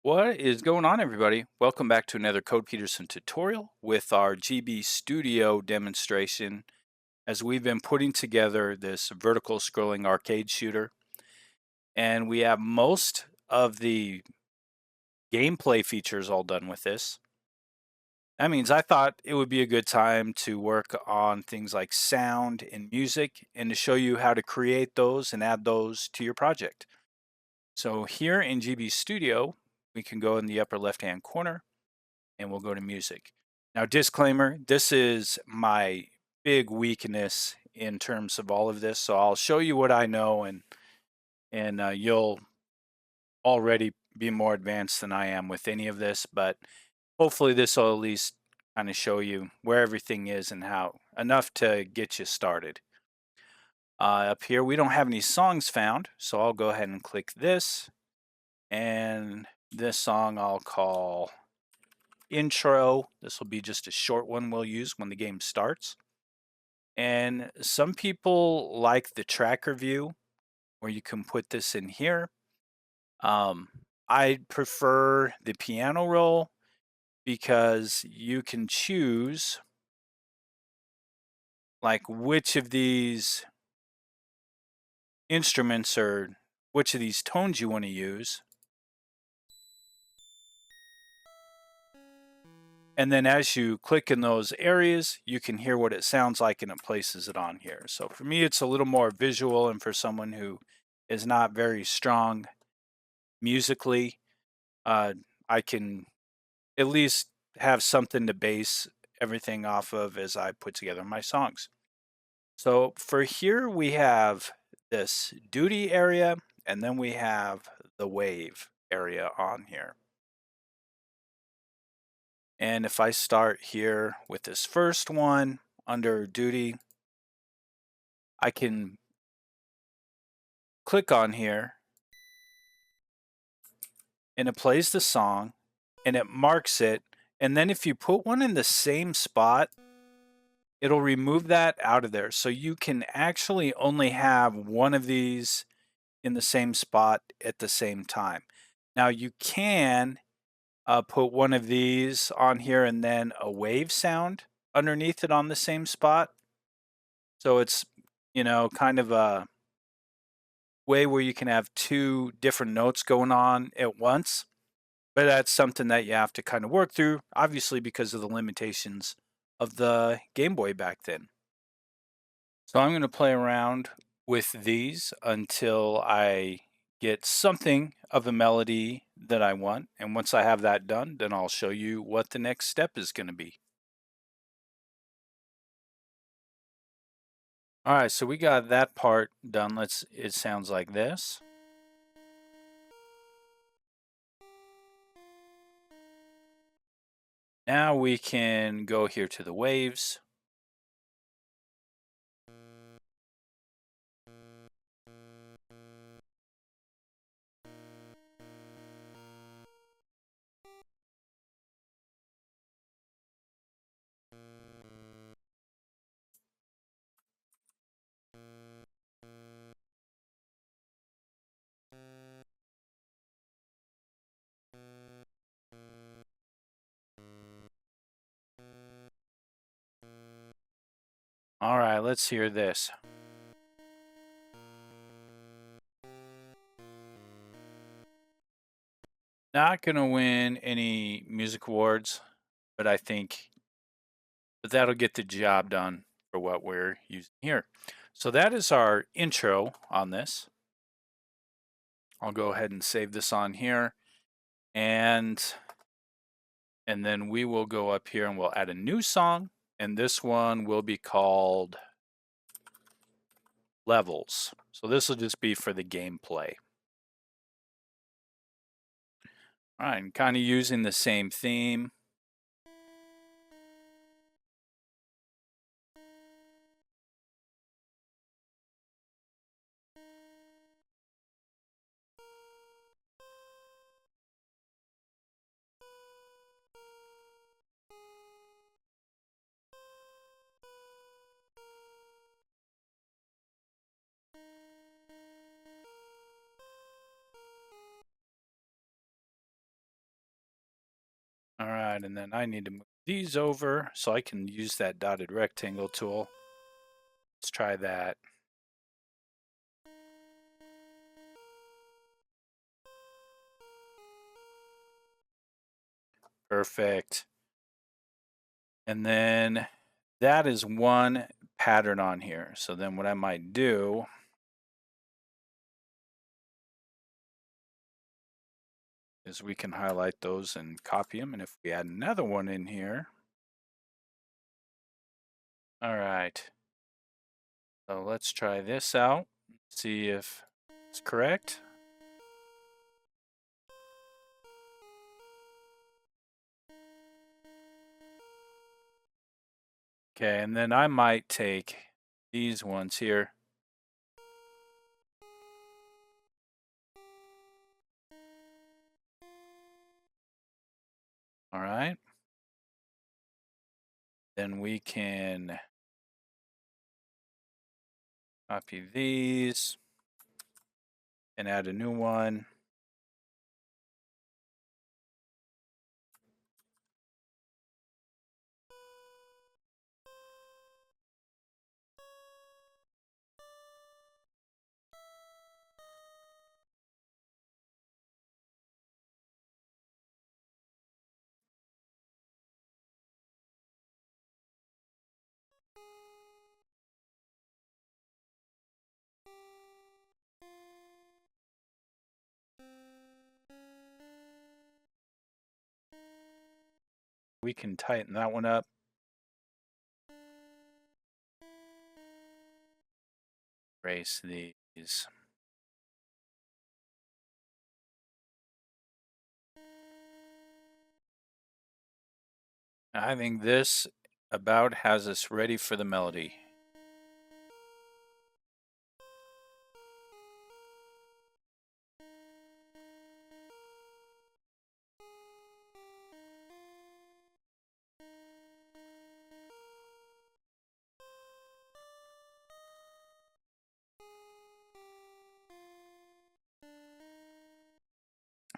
What is going on, everybody? Welcome back to another Code Peterson tutorial with our GB Studio demonstration as we've been putting together this vertical scrolling arcade shooter. And we have most of the gameplay features all done with this. That means I thought it would be a good time to work on things like sound and music and to show you how to create those and add those to your project. So here in GB Studio, we can go in the upper left-hand corner and we'll go to music. Now, disclaimer, this is my big weakness in terms of all of this. So I'll show you what I know and you'll already be more advanced than I am with any of this, but hopefully this will at least kind of show you where everything is and how enough to get you started. Up here, we don't have any songs found, so I'll go ahead and click this, and this song I'll call intro. This will be just a short one we'll use when the game starts. And some people like the tracker view where you can put this in here. Um, I prefer the piano roll because you can choose like which of these instruments or which of these tones you want to use. And then as you click in those areas, you can hear what it sounds like and it places it on here. So for me, it's a little more visual, and for someone who is not very strong musically, uh, I can at least have something to base everything off of as I put together my songs. So for here, we have this duty area, and then we have the wave area on here. And if I start here with this first one under duty, I can click on here and it plays the song and it marks it. And then if you put one in the same spot, it'll remove that out of there. So you can actually only have one of these in the same spot at the same time. Now you can put one of these on here and then a wave sound underneath it on the same spot. So it's, kind of a way where you can have two different notes going on at once. But that's something that you have to kind of work through, obviously, because of the limitations of the Game Boy back then. So I'm going to play around with these until I get something of a melody that I want. And once I have that done, then I'll show you what the next step is going to be. All right, so we got that part done. It sounds like this. Now we can go here to the waves. All right, let's hear this. Not going to win any music awards, but I think that'll get the job done for what we're using here. So that is our intro on this. I'll go ahead and save this on here, and then we will go up here and we'll add a new song, and this one will be called Levels. So this will just be for the gameplay. All right, and kind of using the same theme. right, and then I need to move these over so I can use that dotted rectangle tool. Let's try that. Perfect. And then that is one pattern on here. So then what I might do is we can highlight those and copy them. And if we add another one in here. All right. So let's try this out. See if it's correct. Okay, and then I might take these ones here. All right. Then we can copy these and add a new one. We can tighten that one up. Erase these. I think this about has us ready for the melody.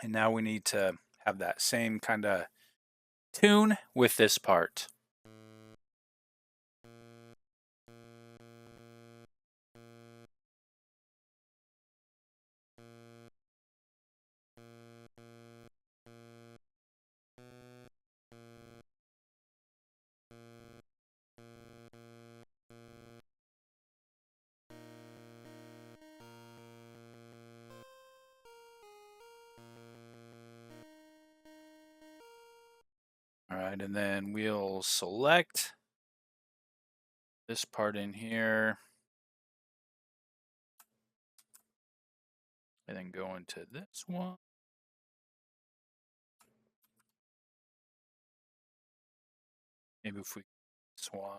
And now we need to have that same kind of tune with this part. All right, and then we'll select this part in here. And then go into this one. Maybe if we this one.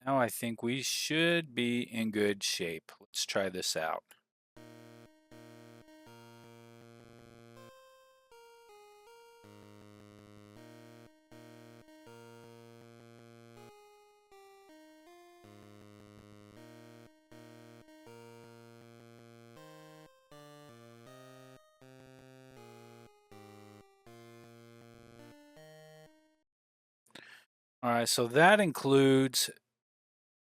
Now I think we should be in good shape. Let's try this out. All right, so that includes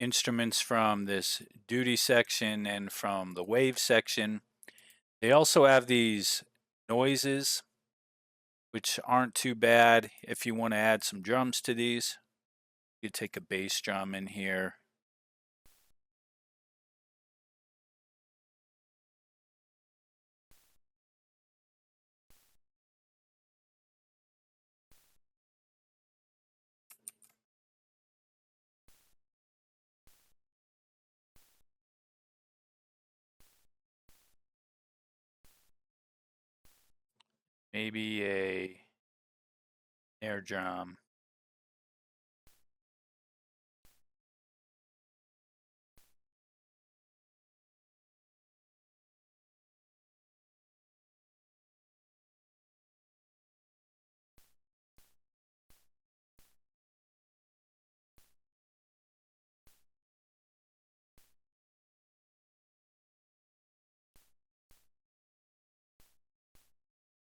instruments from this duty section and from the wave section. They also have these noises, which aren't too bad if you want to add some drums to these. You take a bass drum in here. Maybe a snare drum.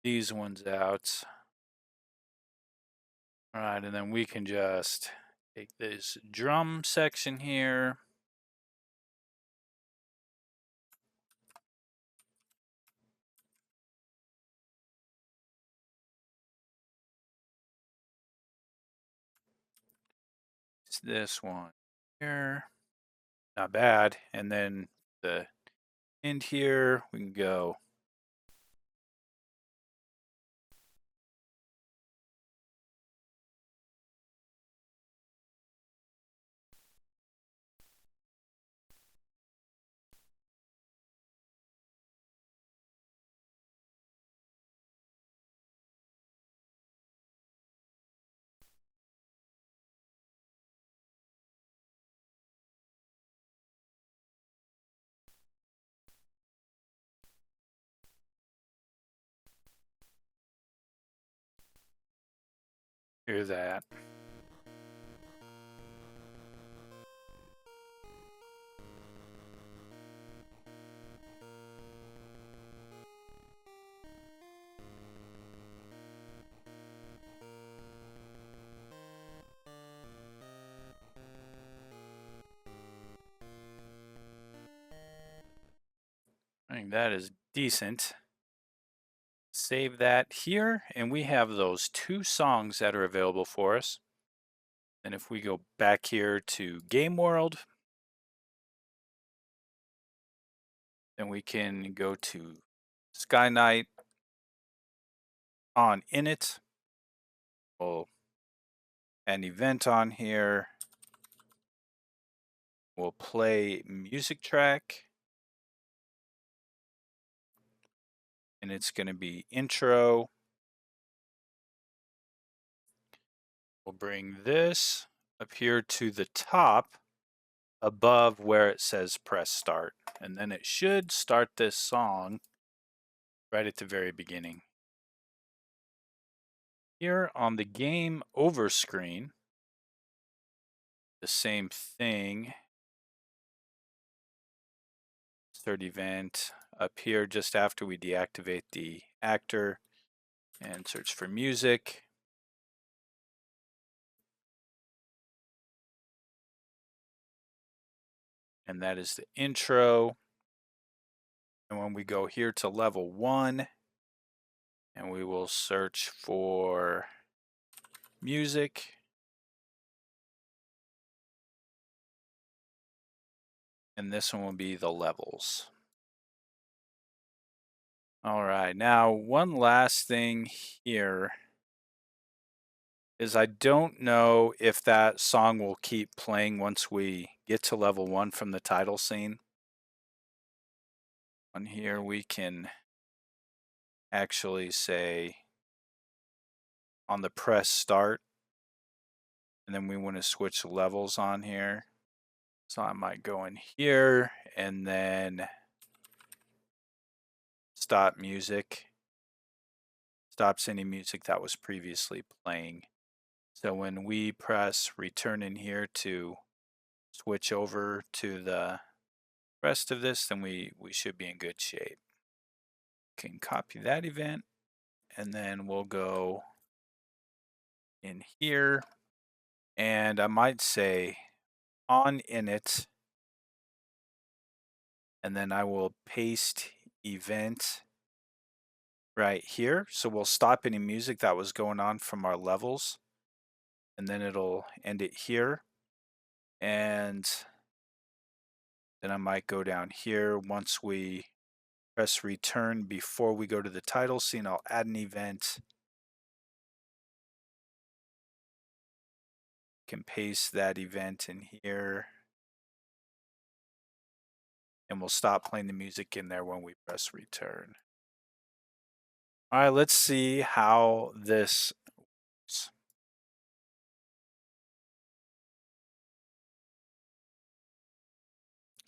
These ones out. All right, and then we can just take this drum section here. It's this one here. Not bad. And then the end here, we can go. Hear that. I think that is decent. Save that here, and we have those two songs that are available for us. And if we go back here to Game World, then we can go to Sky Knight on Init. We'll add an event on here. We'll play music track. And it's going to be intro. We'll bring this up here to the top above where it says press start. And then it should start this song right at the very beginning. Here on the game over screen, the same thing. Start event up here just after we deactivate the actor and search for music. And that is the intro. And when we go here to level 1, and we will search for music. And this one will be the levels. All right, now one last thing here is I don't know if that song will keep playing once we get to level 1 from the title scene. On here we can actually say on the press start, and then we want to switch levels on here. So I might go in here and then stop music. Stops any music that was previously playing. So when we press return in here to switch over to the rest of this, then we should be in good shape. Can copy that event, and then we'll go in here, and I might say on init, and then I will paste event right here. So we'll stop any music that was going on from our levels, and then it'll end it here. And then I might go down here once we press return before we go to the title scene. I'll add an event. Can paste that event in here. And we'll stop playing the music in there when we press return. All right, let's see how this works.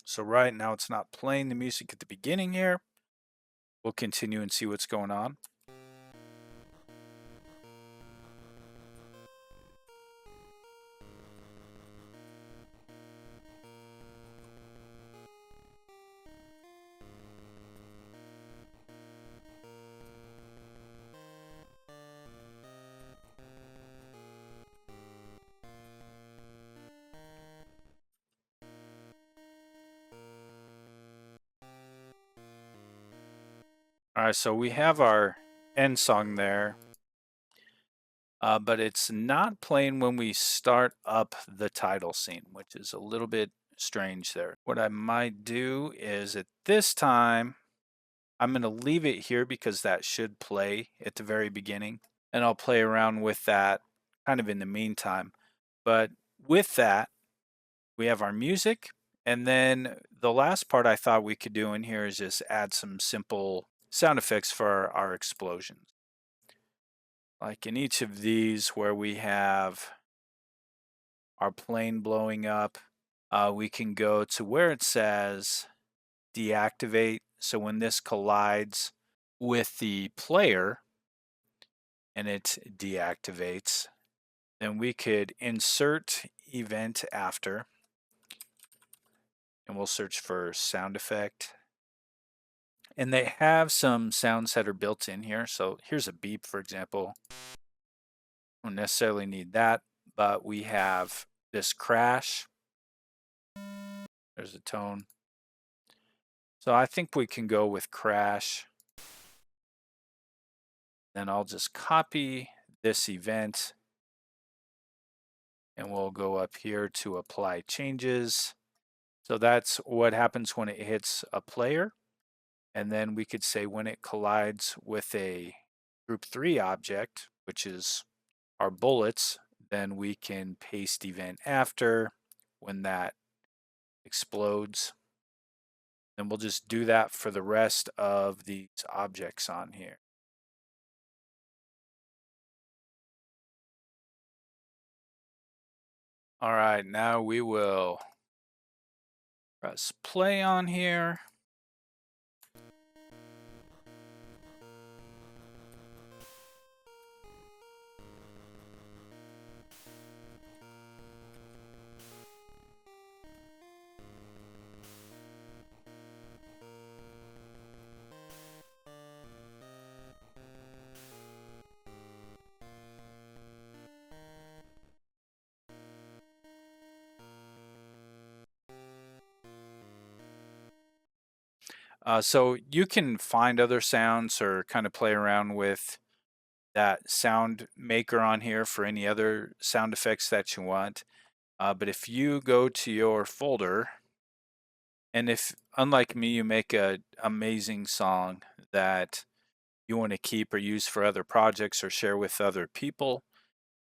So right now it's not playing the music at the beginning here. We'll continue and see what's going on. All right, so we have our end song there, but it's not playing when we start up the title scene, which is a little bit strange there. What I might do is at this time, I'm going to leave it here because that should play at the very beginning, and I'll play around with that kind of in the meantime. But with that, we have our music, and then the last part I thought we could do in here is just add some simple sound effects for our explosions. Like in each of these where we have our plane blowing up, we can go to where it says deactivate. So when this collides with the player and it deactivates, then we could insert event after, and we'll search for sound effect. And they have some sounds that are built in here. So here's a beep, for example. Don't necessarily need that, but we have this crash. There's a tone. So I think we can go with crash. Then I'll just copy this event, and we'll go up here to apply changes. So that's what happens when it hits a player. And then we could say when it collides with a group 3 object, which is our bullets, then we can paste event after when that explodes. And we'll just do that for the rest of these objects on here. All right, now we will press play on here. So you can find other sounds or kind of play around with that sound maker on here for any other sound effects that you want. But if you go to your folder, and if, unlike me, you make an amazing song that you want to keep or use for other projects or share with other people,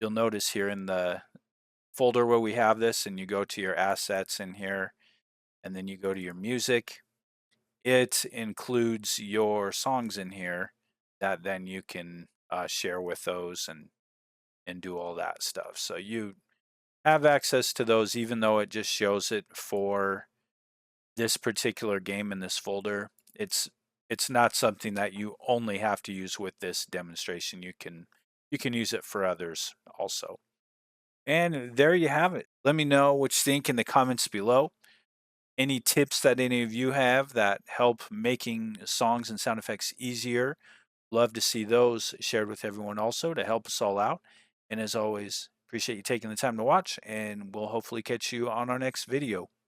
you'll notice here in the folder where we have this, and you go to your assets in here, and then you go to your music, it includes your songs in here that then you can share with those and do all that stuff. So you have access to those, even though it just shows it for this particular game in this folder. It's not something that you only have to use with this demonstration. You can use it for others also. And there you have it. Let me know what you think in the comments below. Any tips that any of you have that help making songs and sound effects easier, love to see those shared with everyone also to help us all out. And as always, appreciate you taking the time to watch, and we'll hopefully catch you on our next video.